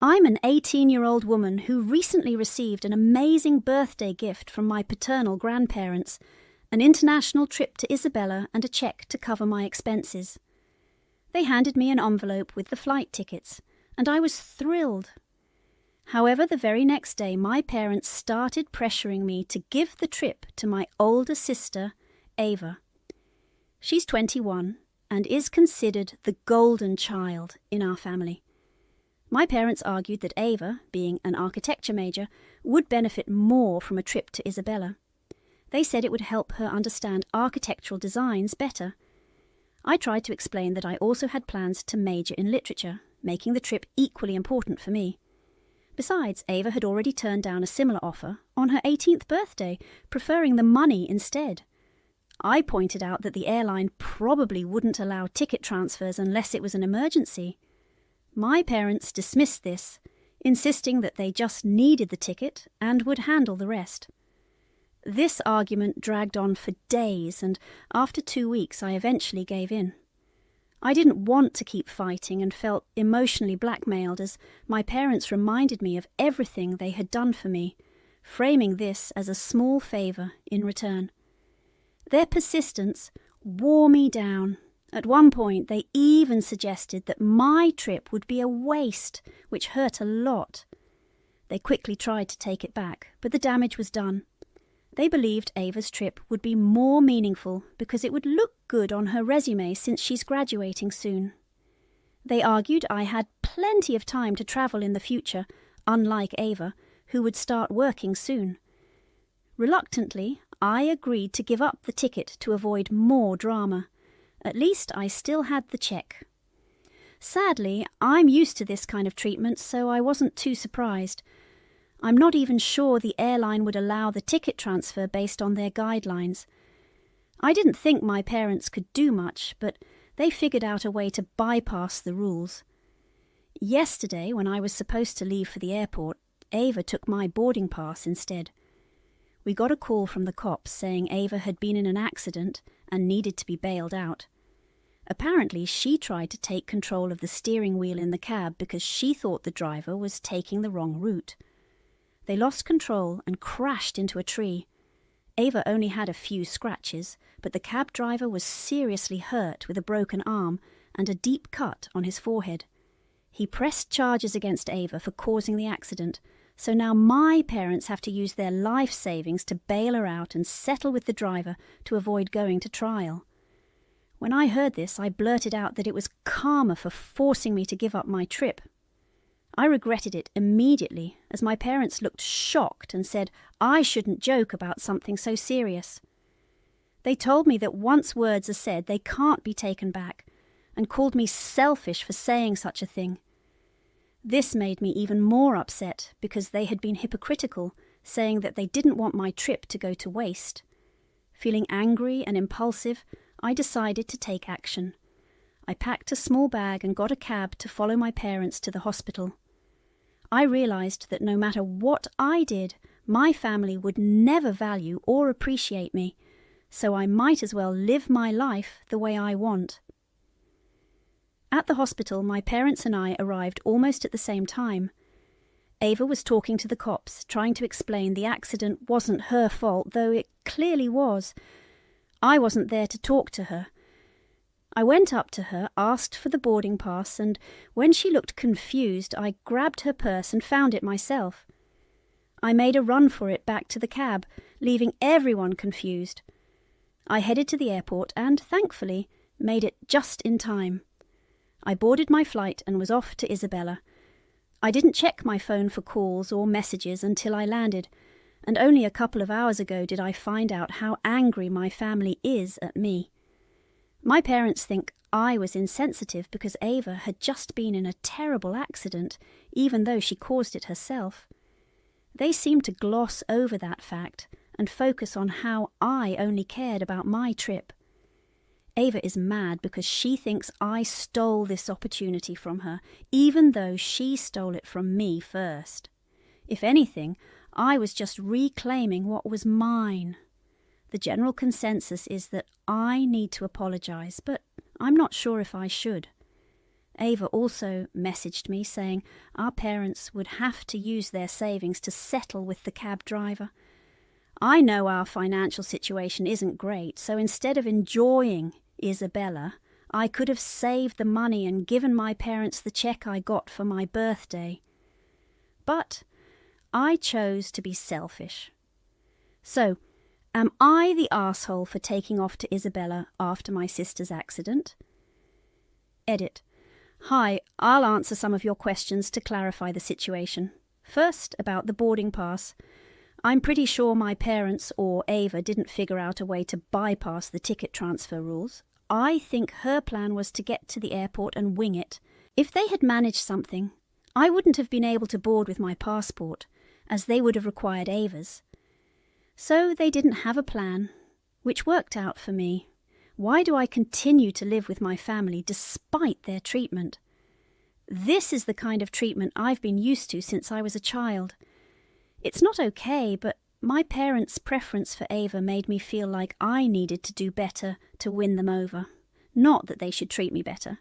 I'm an 18-year-old woman who recently received an amazing birthday gift from my paternal grandparents, an international trip to Isabella and a cheque to cover my expenses. They handed me an envelope with the flight tickets, and I was thrilled. However, the very next day my parents started pressuring me to give the trip to my older sister, Ava. She's 21 and is considered the golden child in our family. My parents argued that Ava, being an architecture major, would benefit more from a trip to Isabella. They said it would help her understand architectural designs better. I tried to explain that I also had plans to major in literature, making the trip equally important for me. Besides, Ava had already turned down a similar offer on her 18th birthday, preferring the money instead. I pointed out that the airline probably wouldn't allow ticket transfers unless it was an emergency. My parents dismissed this, insisting that they just needed the ticket and would handle the rest. This argument dragged on for days, and after 2 weeks I eventually gave in. I didn't want to keep fighting and felt emotionally blackmailed as my parents reminded me of everything they had done for me, framing this as a small favour in return. Their persistence wore me down. At one point, they even suggested that my trip would be a waste, which hurt a lot. They quickly tried to take it back, but the damage was done. They believed Ava's trip would be more meaningful because it would look good on her resume since she's graduating soon. They argued I had plenty of time to travel in the future, unlike Ava, who would start working soon. Reluctantly, I agreed to give up the ticket to avoid more drama. At least I still had the cheque. Sadly, I'm used to this kind of treatment, so I wasn't too surprised. I'm not even sure the airline would allow the ticket transfer based on their guidelines. I didn't think my parents could do much, but they figured out a way to bypass the rules. Yesterday, when I was supposed to leave for the airport, Ava took my boarding pass instead. We got a call from the cops saying Ava had been in an accident and needed to be bailed out. Apparently, she tried to take control of the steering wheel in the cab because she thought the driver was taking the wrong route. They lost control and crashed into a tree. Ava only had a few scratches, but the cab driver was seriously hurt with a broken arm and a deep cut on his forehead. He pressed charges against Ava for causing the accident, so now my parents have to use their life savings to bail her out and settle with the driver to avoid going to trial. When I heard this, I blurted out that it was karma for forcing me to give up my trip. I regretted it immediately, as my parents looked shocked and said I shouldn't joke about something so serious. They told me that once words are said, they can't be taken back, and called me selfish for saying such a thing. This made me even more upset because they had been hypocritical, saying that they didn't want my trip to go to waste. Feeling angry and impulsive, I decided to take action. I packed a small bag and got a cab to follow my parents to the hospital. I realized that no matter what I did, my family would never value or appreciate me, so I might as well live my life the way I want. At the hospital, my parents and I arrived almost at the same time. Ava was talking to the cops, trying to explain the accident wasn't her fault, though it clearly was. I wasn't there to talk to her. I went up to her, asked for the boarding pass, and when she looked confused, I grabbed her purse and found it myself. I made a run for it back to the cab, leaving everyone confused. I headed to the airport and, thankfully, made it just in time. I boarded my flight and was off to Isabella. I didn't check my phone for calls or messages until I landed, and only a couple of hours ago did I find out how angry my family is at me. My parents think I was insensitive because Ava had just been in a terrible accident, even though she caused it herself. They seem to gloss over that fact and focus on how I only cared about my trip. Ava is mad because she thinks I stole this opportunity from her, even though she stole it from me first. If anything, I was just reclaiming what was mine. The general consensus is that I need to apologize, but I'm not sure if I should. Ava also messaged me saying our parents would have to use their savings to settle with the cab driver. I know our financial situation isn't great, so instead of enjoying Isabella, I could have saved the money and given my parents the cheque I got for my birthday. But I chose to be selfish. So, am I the arsehole for taking off to Isabella after my sister's accident? Edit. Hi, I'll answer some of your questions to clarify the situation. First, about the boarding pass. I'm pretty sure my parents or Ava didn't figure out a way to bypass the ticket transfer rules. I think her plan was to get to the airport and wing it. If they had managed something, I wouldn't have been able to board with my passport, as they would have required Ava's. So they didn't have a plan, which worked out for me. Why do I continue to live with my family despite their treatment? This is the kind of treatment I've been used to since I was a child. It's not okay, but my parents' preference for Ava made me feel like I needed to do better to win them over, not that they should treat me better.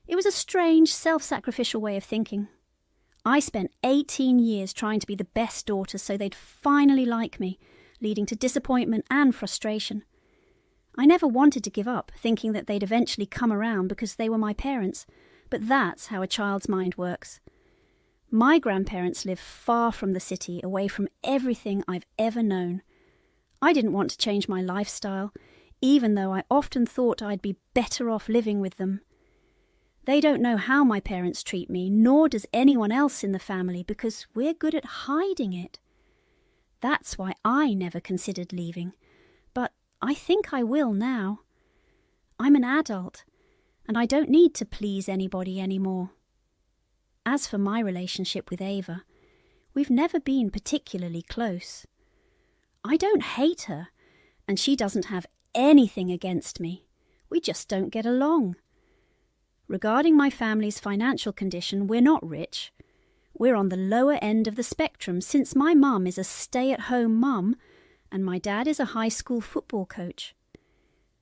It was a strange, self-sacrificial way of thinking. I spent 18 years trying to be the best daughter so they'd finally like me, leading to disappointment and frustration. I never wanted to give up, thinking that they'd eventually come around because they were my parents, but that's how a child's mind works. My grandparents live far from the city, away from everything I've ever known. I didn't want to change my lifestyle, even though I often thought I'd be better off living with them. They don't know how my parents treat me, nor does anyone else in the family, because we're good at hiding it. That's why I never considered leaving, but I think I will now. I'm an adult, and I don't need to please anybody anymore. As for my relationship with Ava, we've never been particularly close. I don't hate her, and she doesn't have anything against me. We just don't get along. Regarding my family's financial condition, we're not rich. We're on the lower end of the spectrum since my mum is a stay-at-home mum and my dad is a high school football coach.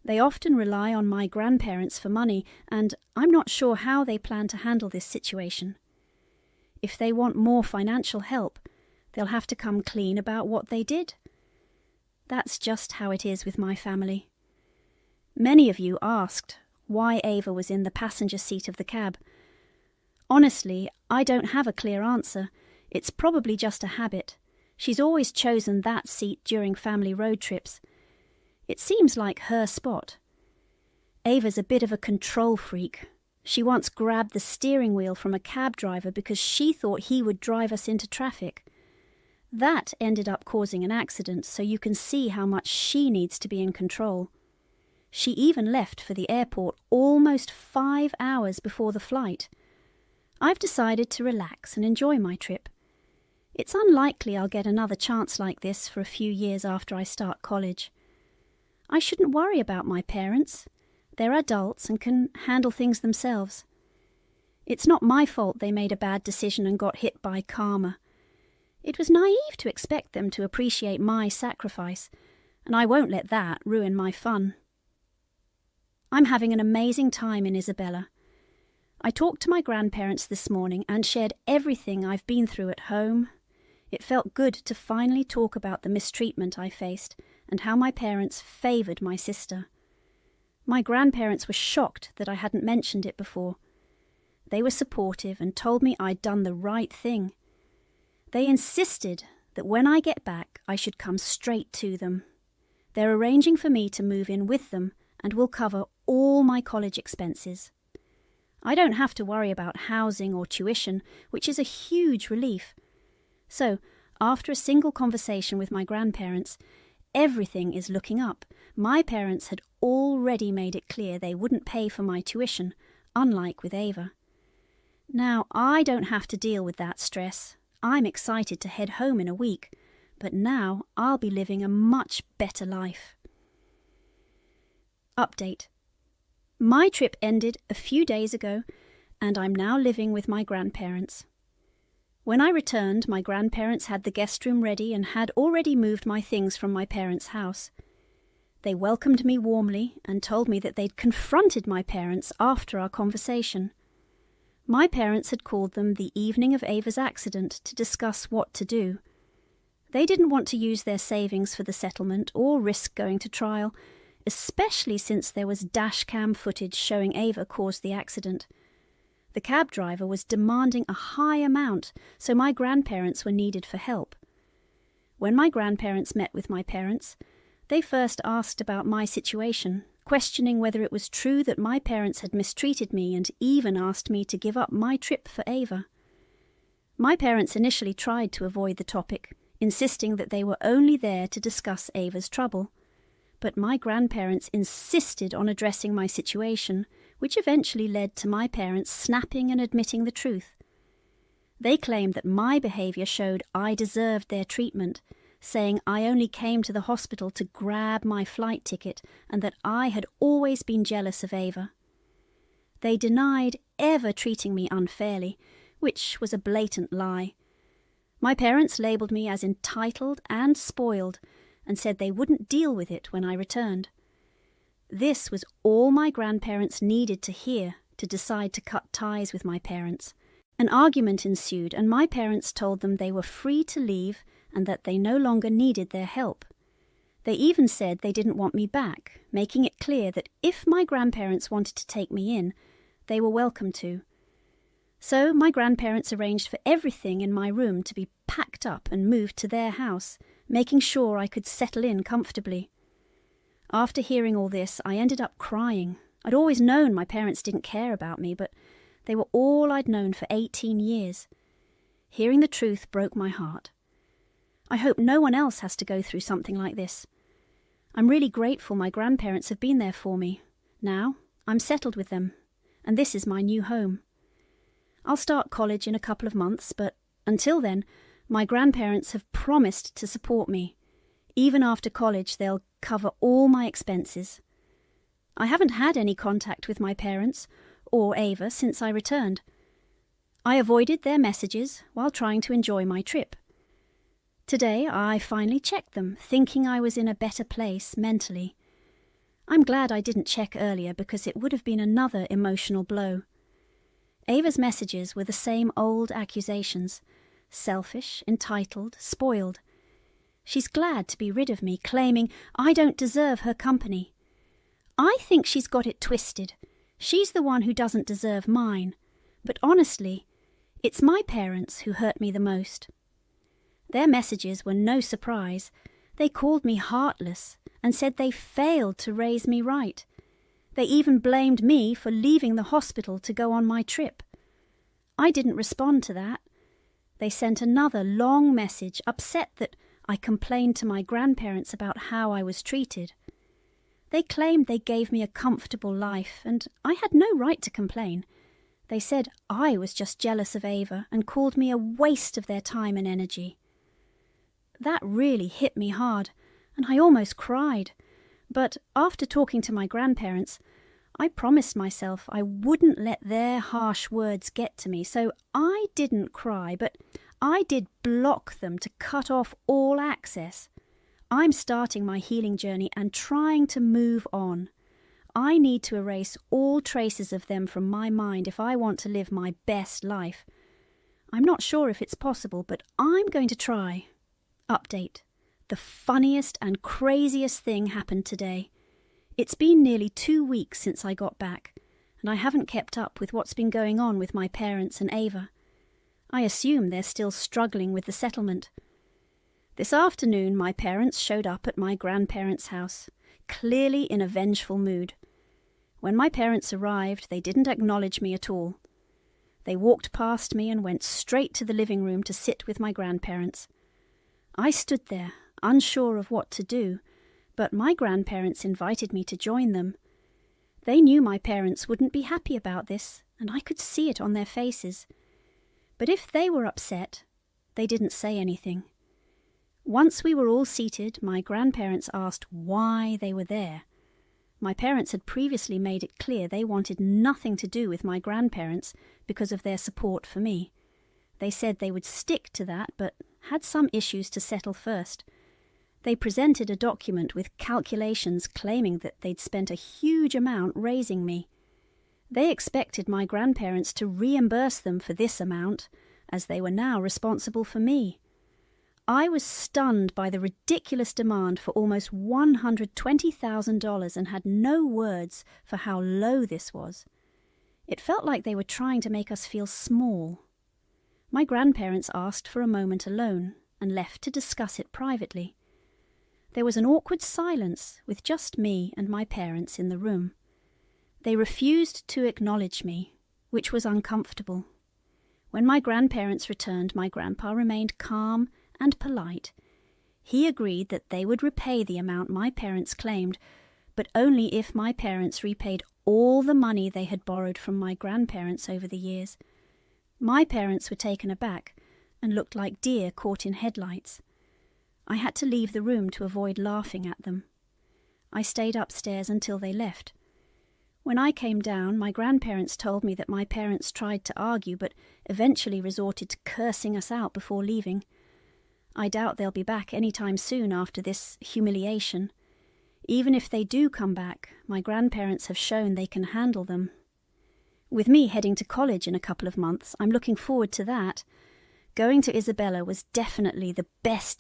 They often rely on my grandparents for money, and I'm not sure how they plan to handle this situation. If they want more financial help, they'll have to come clean about what they did. That's just how it is with my family. Many of you asked why Ava was in the passenger seat of the cab. Honestly, I don't have a clear answer. It's probably just a habit. She's always chosen that seat during family road trips. It seems like her spot. Ava's a bit of a control freak. She once grabbed the steering wheel from a cab driver because she thought he would drive us into traffic. That ended up causing an accident, so you can see how much she needs to be in control. She even left for the airport almost 5 hours before the flight. I've decided to relax and enjoy my trip. It's unlikely I'll get another chance like this for a few years after I start college. I shouldn't worry about my parents. They're adults and can handle things themselves. It's not my fault they made a bad decision and got hit by karma. It was naive to expect them to appreciate my sacrifice, and I won't let that ruin my fun. I'm having an amazing time in Isabella. I talked to my grandparents this morning and shared everything I've been through at home. It felt good to finally talk about the mistreatment I faced and how my parents favoured my sister. My grandparents were shocked that I hadn't mentioned it before. They were supportive and told me I'd done the right thing. They insisted that when I get back, I should come straight to them. They're arranging for me to move in with them and will cover all my college expenses. I don't have to worry about housing or tuition, which is a huge relief. So, after a single conversation with my grandparents, everything is looking up. My parents had already made it clear they wouldn't pay for my tuition, unlike with Ava. Now, I don't have to deal with that stress. I'm excited to head home in a week, but now I'll be living a much better life. Update. My trip ended a few days ago, and I'm now living with my grandparents. When I returned, my grandparents had the guest room ready and had already moved my things from my parents' house. They welcomed me warmly and told me that they'd confronted my parents after our conversation. My parents had called them the evening of Ava's accident to discuss what to do. They didn't want to use their savings for the settlement or risk going to trial, especially since there was dashcam footage showing Ava caused the accident. The cab driver was demanding a high amount, so my grandparents were needed for help. When my grandparents met with my parents, they first asked about my situation, questioning whether it was true that my parents had mistreated me, and even asked me to give up my trip for Ava. My parents initially tried to avoid the topic, insisting that they were only there to discuss Ava's trouble. But my grandparents insisted on addressing my situation, which eventually led to my parents snapping and admitting the truth. They claimed that my behaviour showed I deserved their treatment, saying I only came to the hospital to grab my flight ticket and that I had always been jealous of Ava. They denied ever treating me unfairly, which was a blatant lie. My parents labelled me as entitled and spoiled and said they wouldn't deal with it when I returned. This was all my grandparents needed to hear to decide to cut ties with my parents. An argument ensued, and my parents told them they were free to leave and that they no longer needed their help. They even said they didn't want me back, making it clear that if my grandparents wanted to take me in, they were welcome to. So my grandparents arranged for everything in my room to be packed up and moved to their house, making sure I could settle in comfortably. After hearing all this, I ended up crying. I'd always known my parents didn't care about me, but they were all I'd known for 18 years. Hearing the truth broke my heart. I hope no one else has to go through something like this. I'm really grateful my grandparents have been there for me. Now, I'm settled with them, and this is my new home. I'll start college in a couple of months, but until then, my grandparents have promised to support me. Even after college, they'll cover all my expenses. I haven't had any contact with my parents or Ava since I returned. I avoided their messages while trying to enjoy my trip. Today, I finally checked them, thinking I was in a better place mentally. I'm glad I didn't check earlier because it would have been another emotional blow. Ava's messages were the same old accusations: selfish, entitled, spoiled. She's glad to be rid of me, claiming I don't deserve her company. I think she's got it twisted. She's the one who doesn't deserve mine. But honestly, it's my parents who hurt me the most. Their messages were no surprise. They called me heartless and said they failed to raise me right. They even blamed me for leaving the hospital to go on my trip. I didn't respond to that. They sent another long message, upset that I complained to my grandparents about how I was treated. They claimed they gave me a comfortable life, and I had no right to complain. They said I was just jealous of Ava and called me a waste of their time and energy. That really hit me hard, and I almost cried. But after talking to my grandparents, I promised myself I wouldn't let their harsh words get to me, so I didn't cry, but I did block them to cut off all access. I'm starting my healing journey and trying to move on. I need to erase all traces of them from my mind if I want to live my best life. I'm not sure if it's possible, but I'm going to try. Update. The funniest and craziest thing happened today. It's been nearly 2 weeks since I got back, and I haven't kept up with what's been going on with my parents and Ava. I assume they're still struggling with the settlement. This afternoon, my parents showed up at my grandparents' house, clearly in a vengeful mood. When my parents arrived, they didn't acknowledge me at all. They walked past me and went straight to the living room to sit with my grandparents. I stood there, unsure of what to do, but my grandparents invited me to join them. They knew my parents wouldn't be happy about this, and I could see it on their faces. But if they were upset, they didn't say anything. Once we were all seated, my grandparents asked why they were there. My parents had previously made it clear they wanted nothing to do with my grandparents because of their support for me. They said they would stick to that, but had some issues to settle first. They presented a document with calculations claiming that they'd spent a huge amount raising me. They expected my grandparents to reimburse them for this amount, as they were now responsible for me. I was stunned by the ridiculous demand for almost $120,000 and had no words for how low this was. It felt like they were trying to make us feel small. My grandparents asked for a moment alone and left to discuss it privately. There was an awkward silence with just me and my parents in the room. They refused to acknowledge me, which was uncomfortable. When my grandparents returned, my grandpa remained calm and polite. He agreed that they would repay the amount my parents claimed, but only if my parents repaid all the money they had borrowed from my grandparents over the years. My parents were taken aback and looked like deer caught in headlights. I had to leave the room to avoid laughing at them. I stayed upstairs until they left. When I came down, my grandparents told me that my parents tried to argue but eventually resorted to cursing us out before leaving. I doubt they'll be back any time soon after this humiliation. Even if they do come back, my grandparents have shown they can handle them. With me heading to college in a couple of months, I'm looking forward to that. Going to Isabella was definitely the best